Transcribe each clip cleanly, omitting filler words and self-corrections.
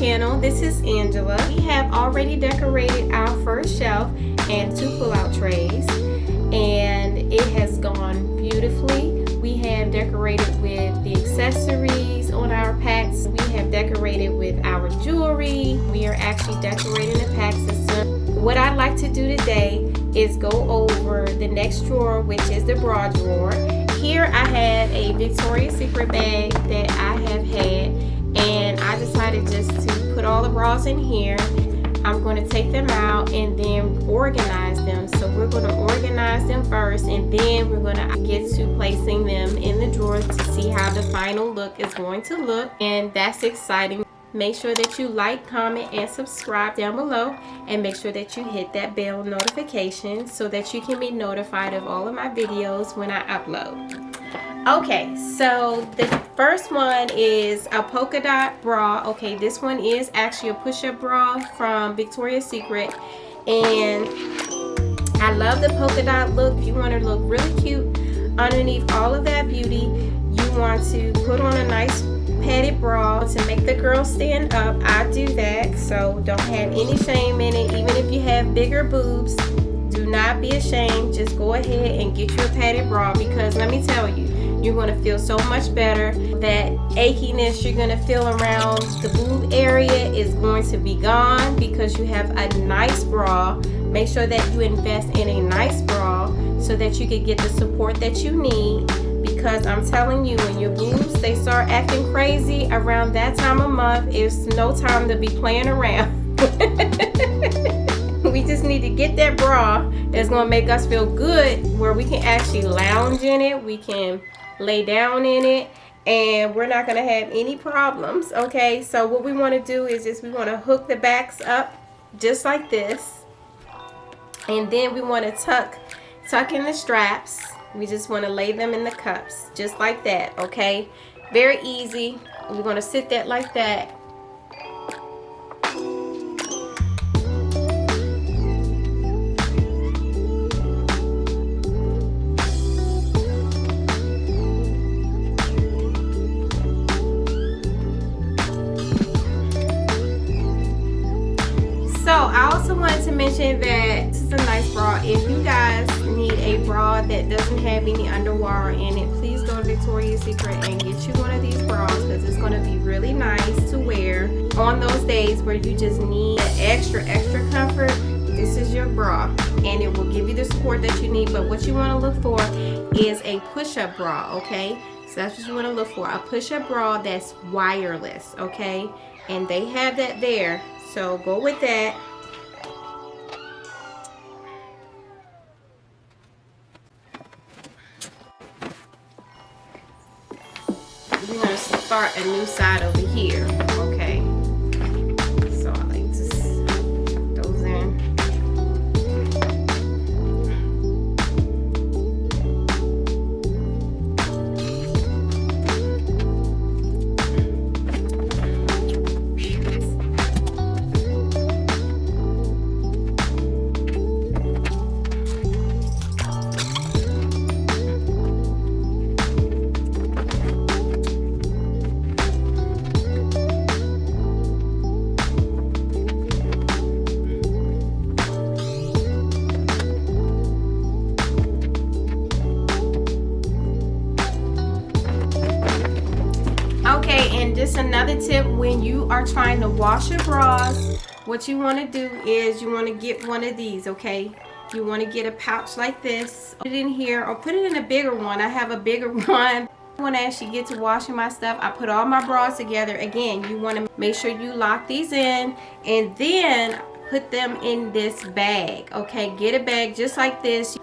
channel. This is Angela. We have already decorated our first shelf and 2 pull-out trays, and it has gone beautifully. We have decorated with the accessories on our packs. We have decorated with our jewelry. We are actually decorating the packs system. What I'd like to do today is go over the next drawer, which is the bra drawer. Here I have a Victoria's Secret bag that I have had, and I decided just to put all the bras in here. I'm going to take them out and then organize them. So we're going to organize them first, and then we're going to get to placing them in the drawers to see how the final look is going to look, and that's exciting. Make sure that you like, comment, and subscribe down below, and make sure that you hit that bell notification so that you can be notified of all of my videos when I upload. Okay, so the first one is a polka dot bra. Okay, this one is actually a push-up bra from Victoria's Secret, and I love the polka dot look. If you want to look really cute underneath all of that beauty, you want to put on a nice padded bra to make the girl stand up. I do that, so don't have any shame in it. Even if you have bigger boobs, do not be ashamed. Just go ahead and get you a padded bra, because let me tell you, you're going to feel so much better. That achiness you're going to feel around the boob area is going to be gone because you have a nice bra. Make sure that you invest in a nice bra so that you can get the support that you need, because I'm telling you, when your boobs, they start acting crazy around that time of month, it's no time to be playing around. We just need to get that bra that's going to make us feel good, where we can actually lounge in it, we can lay down in it, and we're not going to have any problems. Okay, so what we want to do is just, we want to hook the backs up just like this, and then we want to tuck in the straps. We just want to lay them in the cups just like that. Okay, very easy. We're going to sit that like that. So I also wanted to mention that this is a nice bra. If you guys need a bra that doesn't have any underwire in it, please go to Victoria's Secret and get you one of these bras, because it's going to be really nice to wear on those days where you just need extra comfort. This is your bra, and it will give you the support that you need. But what you want to look for is a push-up bra. Okay, so that's what you want to look for, a push-up bra that's wireless. Okay, and they have that there, so go with that. We're going to start a new side over here. Okay, so I like to put those in. And just another tip, when you are trying to wash your bras, what you want to do is you want to get one of these. Okay, you want to get a pouch like this, put it in here, or put it in a bigger one. I have a bigger one. When I actually get to washing my stuff, I put all my bras together. Again, you want to make sure you lock these in, and then put them in this bag. Okay, get a bag just like this,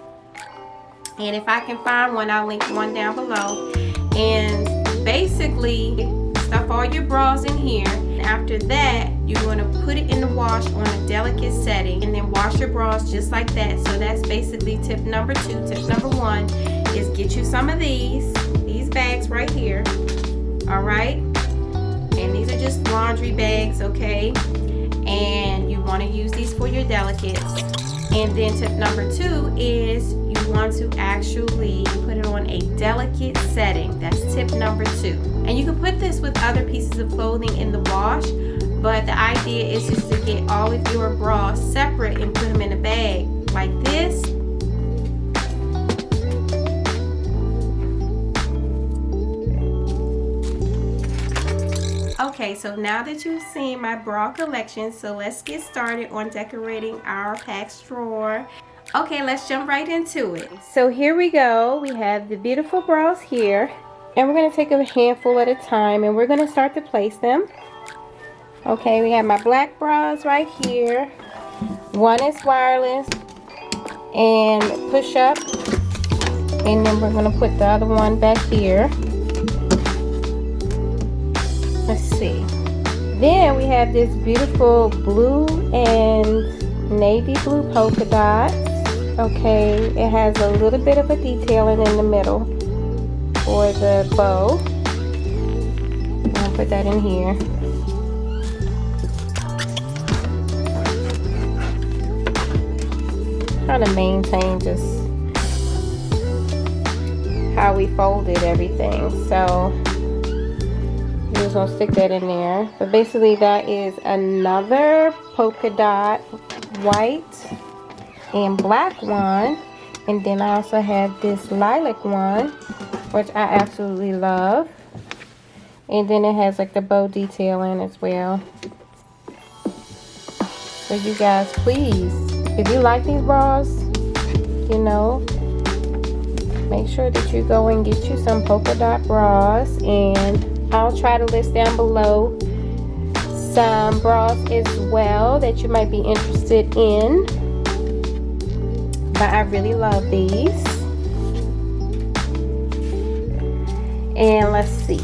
and if I can find one, I'll link one down below. And basically stuff all your bras in here. After that, you're going to put it in the wash on a delicate setting, and then wash your bras just like that. So that's basically tip number 2. Tip number 1 is get you some of these bags right here. All right, and these are just laundry bags. Okay, and you want to use these for your delicates. And then tip number 2 is you want to actually put it on a delicate setting. That's tip number 2. And you can put this with other pieces of clothing in the wash, but the idea is just to get all of your bras separate and put them in a bag like this. Okay, so now that you've seen my bra collection, so let's get started on decorating our PAX drawer. Okay, let's jump right into it. So here we go. We have the beautiful bras here, and we're going to take a handful at a time, and we're going to start to place them. Okay, we have my black bras right here. One is wireless and push up, and then we're going to put the other one back here. Let's see. Then we have this beautiful blue and navy blue polka dot. Okay, it has a little bit of a detailing in the middle for the bow. I'll put that in here. Trying to maintain just how we folded everything. So I'm just gonna stick that in there. But basically that is another polka dot white and black one, and then I also have this lilac one, which I absolutely love, and then it has like the bow detailing as well. So you guys, please, if you like these bras, you know, make sure that you go and get you some polka dot bras, and I'll try to list down below some bras as well that you might be interested in. But I really love these. And let's see,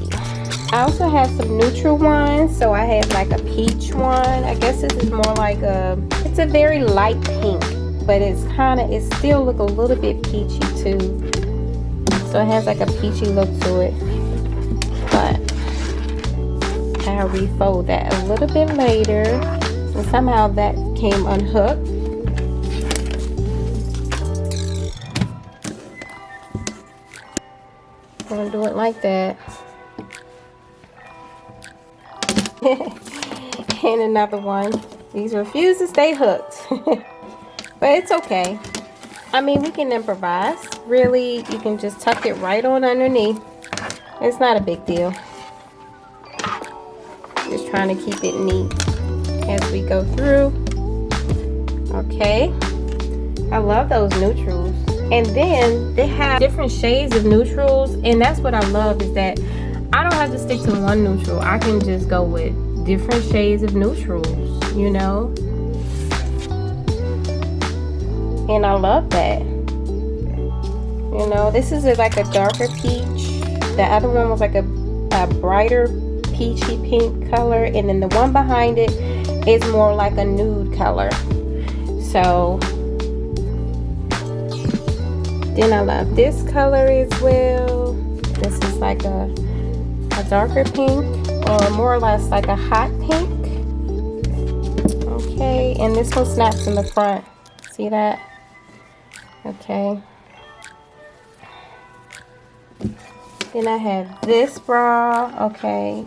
I also have some neutral ones. So I have like a peach one. I guess this is more like it's a very light pink, but it still look a little bit peachy too. So it has like a peachy look to it. But I'll refold that a little bit later. And somehow that came unhooked. I'm gonna do it like that. And another one. These refuse to stay hooked. But it's okay. I mean, we can improvise. Really, you can just tuck it right on underneath. It's not a big deal. Just trying to keep it neat as we go through. Okay. I love those neutrals. And then they have different shades of neutrals, and that's what I love, is that I don't have to stick to one neutral. I can just go with different shades of neutrals, you know. And I love that. You know, this is like a darker peach. The other one was like a brighter peachy pink color, and then the one behind it is more like a nude color. So then I love this color as well. This is like a darker pink, or more or less like a hot pink. Okay, and this one snaps in the front. See that? Okay. Then I have this bra. Okay.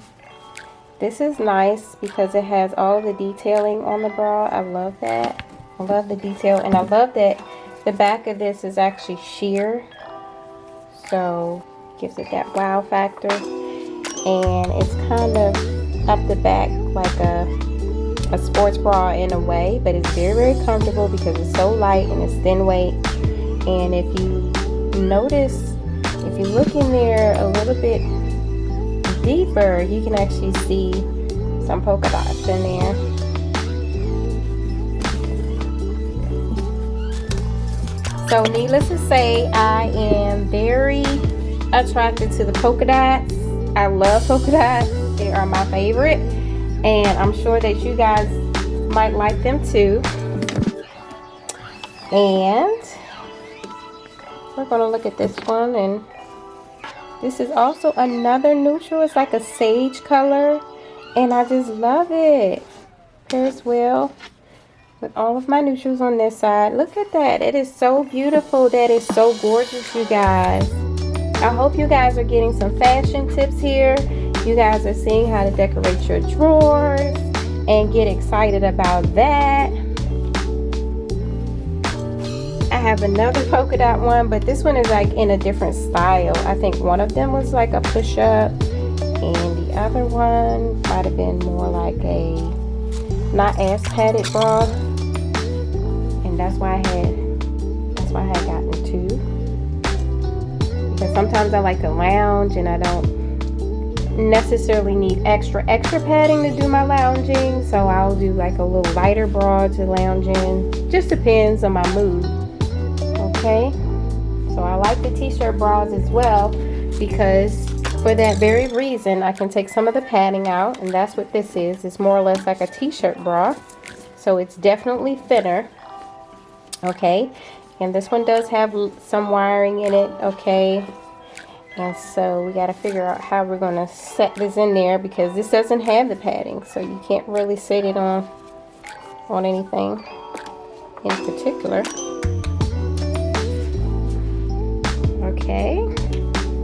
This is nice because it has all the detailing on the bra. I love that. I love the detail, and I love that the back of this is actually sheer, so gives it that wow factor. And it's kind of up the back like a sports bra in a way, but it's very, very comfortable because it's so light and it's thin weight. And if you notice, if you look in there a little bit deeper, you can actually see some polka dots in there. So needless to say, I am very attracted to the polka dots. I love polka dots. They are my favorite. And I'm sure that you guys might like them too. And we're going to look at this one. And this is also another neutral. It's like a sage color. And I just love it. Pairs well with all of my neutrals on this side. Look at that. It is so beautiful. That is so gorgeous, you guys. I hope you guys are getting some fashion tips here. You guys are seeing how to decorate your drawers. and get excited about that. I have another polka dot one, but this one is like in a different style. I think one of them was like a push-up, and the other one might have been more like a not as padded bra, and that's why I had gotten two, because sometimes I like to lounge and I don't necessarily need extra padding to do my lounging, so I'll do like a little lighter bra to lounge in. Just depends on my mood. Okay, so I like the t-shirt bras as well, because for that very reason I can take some of the padding out, and that's what this is. It's more or less like a t-shirt bra, so it's definitely thinner. Okay, and this one does have some wiring in it. Okay, and so we got to figure out how we're going to set this in there, because this doesn't have the padding, so you can't really set it on anything in particular. Okay,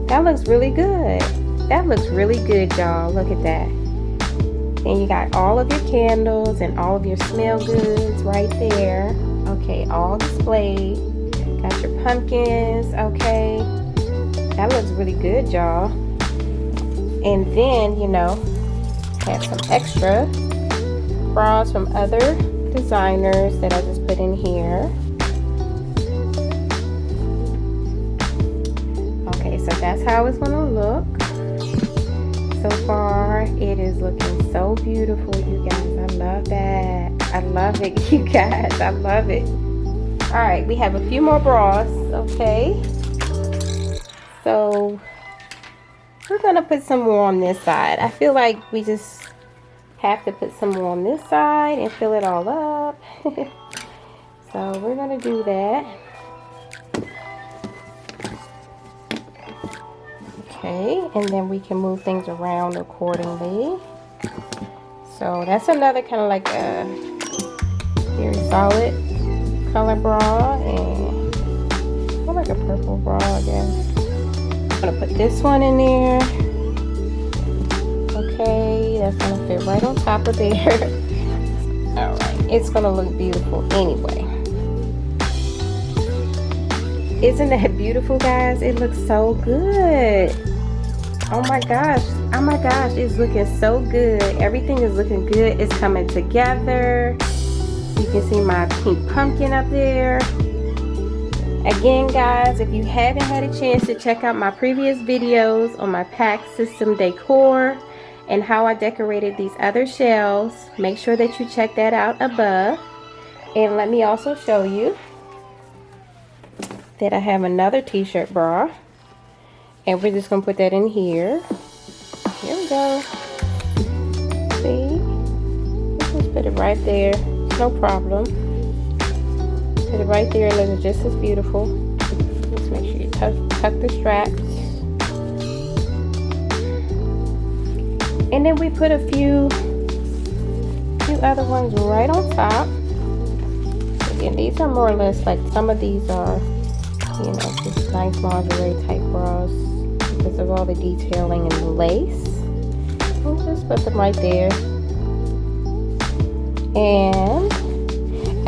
that looks really good. That looks really good, y'all. Look at that. And you got all of your candles and all of your smell goods right there. Okay, all displayed. Got your pumpkins. Okay, that looks really good, y'all. And then, you know, have some extra bras from other designers that I just put in here. Okay, so that's how it's gonna look. So far, it is looking so beautiful, you guys. I love that. I love it, you guys. I love it. All right, we have a few more bras. Okay, so we're gonna put some more on this side. I feel like we just have to put some more on this side and fill it all up. So we're gonna do that. Okay, and then we can move things around accordingly. So that's another kind of like a very solid color bra, and more like a purple bra, I guess. I'm gonna put this one in there. Okay, that's gonna fit right on top of there. All right, it's gonna look beautiful anyway. Isn't that beautiful, guys? It looks so good. Oh my gosh, it's looking so good. Everything is looking good. It's coming together. You can see my pink pumpkin up there. Again, guys, if you haven't had a chance to check out my previous videos on my PAX system decor and how I decorated these other shelves, make sure that you check that out above. And let me also show you that I have another t-shirt bra, and we're just gonna put that in here. Here we go. See, let's just put it right there. No problem. Put it right there, and it's just as beautiful. Just make sure you tuck the straps, and then we put a few other ones right on top. Again, these are more or less like, some of these are, you know, just nice lingerie type bras because of all the detailing and the lace. We'll just put them right there. And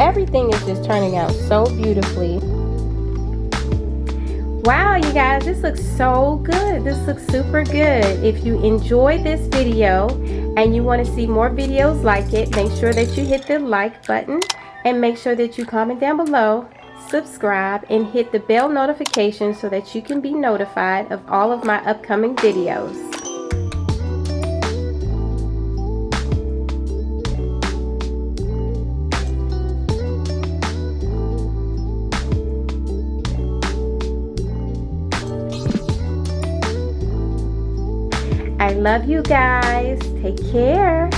everything is just turning out so beautifully. Wow, you guys, this looks so good. This looks super good. If you enjoyed this video and you want to see more videos like it, make sure that you hit the like button, and make sure that you comment down below, subscribe, and hit the bell notification so that you can be notified of all of my upcoming videos. I love you guys. Take care.